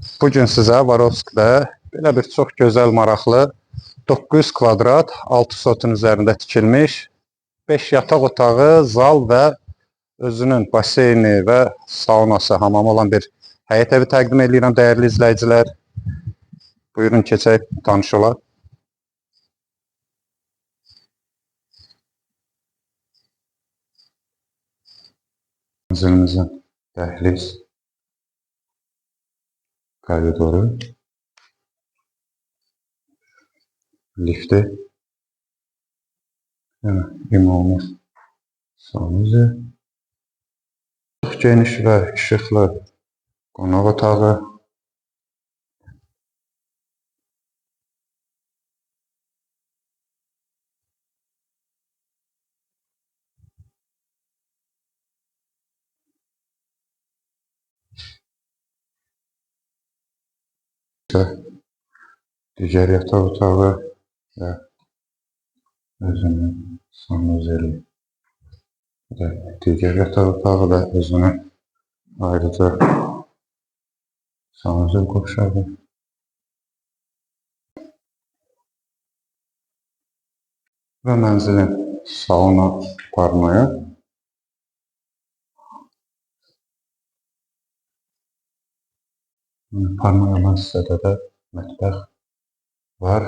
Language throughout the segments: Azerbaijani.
Bugün sizə Varovsk'da belə bir çox gözəl, maraqlı 900 kvadrat 6 sotun üzərində tikilmiş 5 yataq otağı, zal və özünün baseyni və saunası, hamamı olan bir həyət evi təqdim edirəm dəyərli izləyicilər. Buyurun keçək, tanış olaq. Mənzilimizin dəhliz, koridoru, lifti, ümumi sanusi, çox geniş və işıqlı qonaq otağı, digər yataq otağı və özünün sanuzeli. Digər yataq otağı da özünün ayrıca sanuzel qovşağı və mənzilin salona aparmaya olan hissədə də mətbəx var.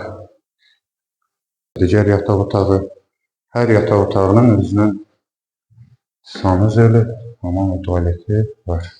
Digər yataq otağı, hər yataq otağının özünün sanuzeli, hamam və tualeti var.